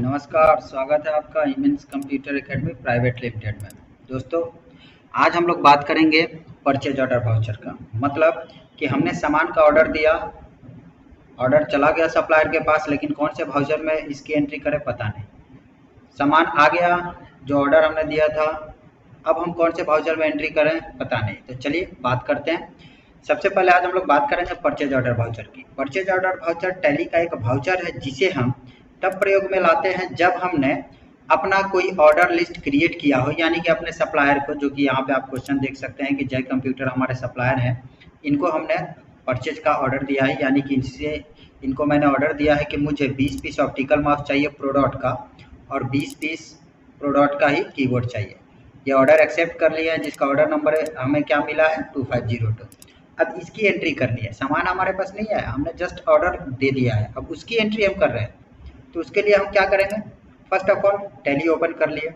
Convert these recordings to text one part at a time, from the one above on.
नमस्कार, स्वागत है आपका immense computer academy private limited में। दोस्तों, आज हम लोग बात करेंगे परचेज ऑर्डर वाउचर का। मतलब कि हमने सामान का ऑर्डर दिया, ऑर्डर चला गया सप्लायर के पास, लेकिन कौन से वाउचर में इसकी एंट्री करें पता नहीं। सामान आ गया जो ऑर्डर हमने दिया था, अब हम कौन से वाउचर में एंट्री करें पता नहीं। तो चलिए बात करते हैं। सबसे पहले आज हम लोग बात करेंगे परचेज ऑर्डर वाउचर की। परचेज ऑर्डर वाउचर टैली का एक वाउचर है जिसे हम तब प्रयोग में लाते हैं जब हमने अपना कोई ऑर्डर लिस्ट क्रिएट किया हो, यानी कि अपने सप्लायर को, जो कि यहाँ पे आप क्वेश्चन देख सकते हैं कि जय कंप्यूटर हमारे सप्लायर हैं, इनको हमने परचेज का ऑर्डर दिया है, यानी कि इनको मैंने ऑर्डर दिया है कि मुझे 20 पीस ऑप्टिकल माउस चाहिए प्रोडक्ट का और 20 पीस प्रोडक्ट का ही कीबोर्ड चाहिए। ये ऑर्डर एक्सेप्ट कर लिया है, जिसका ऑर्डर नंबर हमें क्या मिला है 2502। अब इसकी एंट्री करनी है। सामान हमारे पास नहीं है, हमने जस्ट ऑर्डर दे दिया है, अब उसकी एंट्री हम कर रहे हैं। तो उसके लिए हम क्या करेंगे, first of all Tally open कर लिए,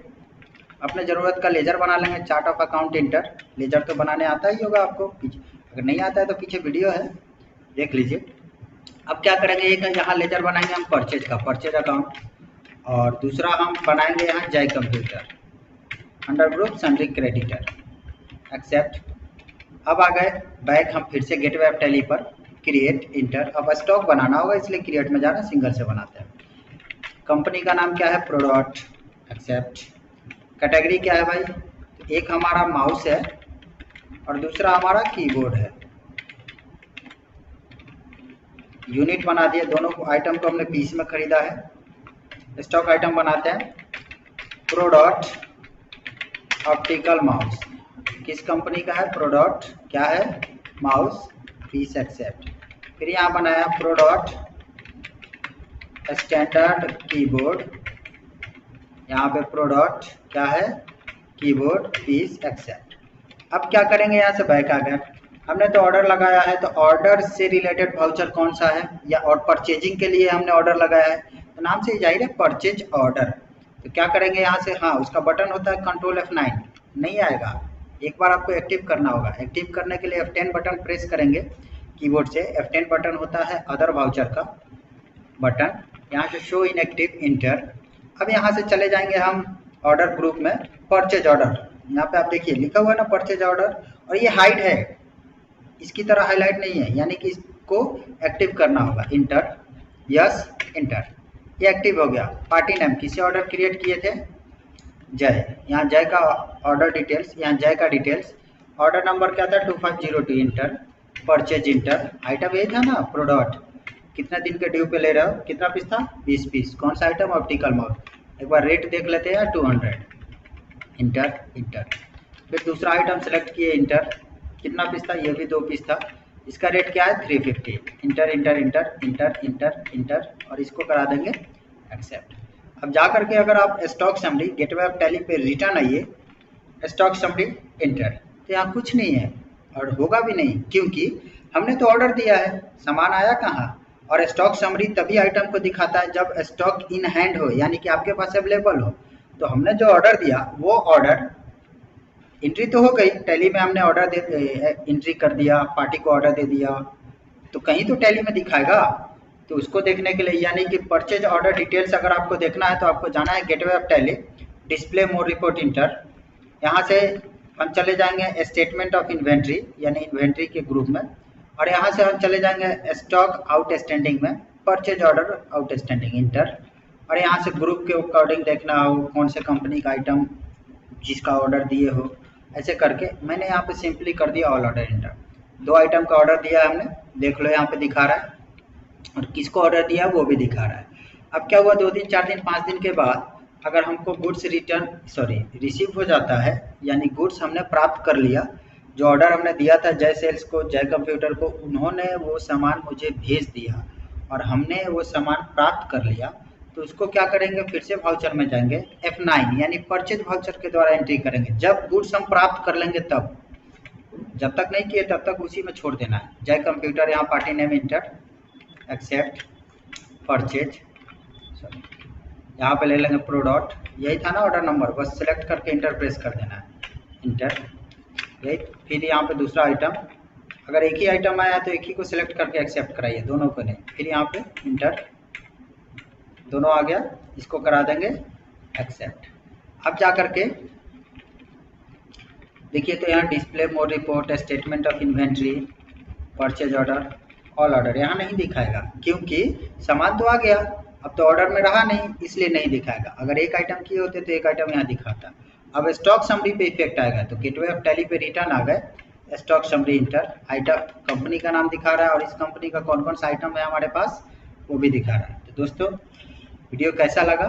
अपने ज़रूरत का लेजर बना लेंगे, chart of account enter. Ledger तो बनाने आता ही होगा आपको, पीछे अगर नहीं आता है तो पीछे वीडियो है, देख लीजिए। अब क्या करेंगे, एक यहाँ लेजर बनाएंगे हम परचेज का, परचेज अकाउंट, और दूसरा हम बनाएंगे यहाँ Jai computer under group sundry creditor, accept. अब आ गए बैक, हम फिर से गेटवे ऑफ टैली पर, क्रिएट इंटर। अब स्टॉक बनाना होगा इसलिए क्रिएट में जाना, सिंगल से बनाते हैं। कंपनी का नाम क्या है, प्रोडक्ट, एक्सेप्ट। कैटेगरी क्या है भाई, एक हमारा माउस है और दूसरा हमारा कीबोर्ड है। यूनिट बना दिए, दोनों आइटम को हमने पीस में खरीदा है। स्टॉक आइटम बनाते हैं, प्रोडक्ट ऑप्टिकल माउस, किस कंपनी का है, प्रोडक्ट क्या है, माउस पीस, एक्सेप्ट। फिर यहाँ बनाया प्रोडक्ट स्टैंडर्ड कीबोर्ड, यहाँ पे प्रोडक्ट क्या है, कीबोर्ड पीस, एक्सेप्ट। अब क्या करेंगे, यहाँ से बैक आ गए, हमने तो ऑर्डर लगाया है, तो ऑर्डर से रिलेटेड वाउचर कौन सा है, या और परचेजिंग के लिए हमने ऑर्डर लगाया है, तो नाम से ही जाहिर है परचेज ऑर्डर। तो क्या करेंगे यहाँ से, हाँ उसका बटन होता है कंट्रोल F9, नहीं आएगा, एक बार आपको एक्टिव करना होगा। एक्टिव करने के लिए F10 बटन प्रेस करेंगे कीबोर्ड से। F10 बटन होता है अदर वाउचर का बटन, यहाँ से शो इनएक्टिव इंटर। अब यहाँ से चले जाएंगे हम ऑर्डर ग्रुप में, परचेज ऑर्डर, यहाँ पे आप देखिए लिखा हुआ है ना परचेज ऑर्डर, और ये हाइड है, इसकी तरह हाईलाइट नहीं है, यानी कि इसको एक्टिव करना होगा, इंटर, यस इंटर, ये एक्टिव हो गया। पार्टी नेम, किसे ऑर्डर क्रिएट किए थे, जय, यहाँ जय का ऑर्डर डिटेल्स, यहाँ जय का डिटेल्स, ऑर्डर नंबर क्या था 2502, इंटर, परचेज इंटर, आइटम यही था ना प्रोडक्ट, कितना दिन के ड्यू पे ले रहे हो, कितना पीस था 20 पीस, कौन सा आइटम, ऑप्टिकल माउस, एक बार रेट देख लेते हैं 200, इंटर इंटर। फिर दूसरा आइटम सेलेक्ट किए, इंटर, कितना पीस था, ये भी 2 पीस था, इसका रेट क्या है 350, inter inter inter inter inter inter, और इसको करा देंगे एक्सेप्ट। अब जा करके अगर आप stock summary gateway of tally पे रिटर्न आइए, स्टॉक समरी इंटर, तो यहाँ कुछ नहीं है और होगा भी नहीं, क्योंकि हमने तो ऑर्डर दिया है, सामान आया कहाँ। और स्टॉक समरी तभी आइटम को दिखाता है जब स्टॉक इन हैंड हो, यानी कि आपके पास अवेलेबल हो। तो हमने जो ऑर्डर दिया वो ऑर्डर एंट्री तो हो गई, टैली में हमने ऑर्डर दे एंट्री कर दिया, पार्टी को ऑर्डर दे दिया, तो कहीं तो टैली में दिखाएगा। तो उसको देखने के लिए, यानी कि परचेज ऑर्डर डिटेल्स अगर आपको देखना है तो आपको जाना है gateway of tally, display more report inter, यहाँ से हम चले जाएंगे स्टेटमेंट ऑफ इन्वेंट्री, यानी इन्वेंट्री के ग्रुप में, और यहाँ से हम चले जाएंगे स्टॉक आउटस्टैंडिंग में, परचेज ऑर्डर आउटस्टैंडिंग इंटर, और यहाँ से ग्रुप के अकॉर्डिंग देखना हो कौन से कंपनी का आइटम जिसका ऑर्डर दिए हो, ऐसे करके मैंने यहाँ पे सिंपली कर दिया ऑल ऑर्डर इंटर। 2 आइटम का ऑर्डर दिया है हमने, देख लो यहाँ पे दिखा रहा है, और किसको ऑर्डर दिया वो भी दिखा रहा है। अब क्या हुआ, 2 दिन 4 दिन 5 दिन के बाद अगर हमको गुड्स रिसीव हो जाता है, यानी गुड्स हमने प्राप्त कर लिया, जो ऑर्डर हमने दिया था जय सेल्स को, जय कंप्यूटर को, उन्होंने वो सामान मुझे भेज दिया और हमने वो सामान प्राप्त कर लिया, तो उसको क्या करेंगे, फिर से वाउचर में जाएंगे, F9 यानी परचेज वाउचर के द्वारा एंट्री करेंगे। जब गुड्स हम प्राप्त कर लेंगे तब, जब तक नहीं किए तब तक उसी में छोड़ देना है। जय कंप्यूटर, यहाँ party name enter, accept, purchase, यहाँ पे ले लेंगे प्रोडक्ट, यही था ना ऑर्डर नंबर, बस सिलेक्ट करके इंटर प्रेस कर देना है, इंटर, यही। फिर यहाँ पे दूसरा आइटम, अगर एक ही आइटम आया तो एक ही को सिलेक्ट करके एक्सेप्ट कराइए, दोनों को नहीं, फिर यहाँ पे इंटर, दोनों आ गया, इसको करा देंगे एक्सेप्ट। अब जा करके देखिए तो यहाँ display mode report, statement of inventory, purchase order, all order यहाँ नहीं दिखाएगा क्योंकि सामान तो आ गया, अब तो ऑर्डर में रहा नहीं, इसलिए नहीं दिखाएगा। अगर एक आइटम किए होते तो एक आइटम यहाँ दिखाता। अब स्टॉक समरी पे इफेक्ट आएगा, तो गेटवे ऑफ टैली पे रिटर्न आ गए, stock summary inter, item company का नाम दिखा रहा है और इस कंपनी का कौन कौन सा आइटम है हमारे पास वो भी दिखा रहा है। तो दोस्तों वीडियो कैसा लगा?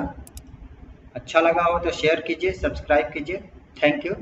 अच्छा लगा हो तो शेयर कीजिए, सब्सक्राइब कीजिए। Thank you.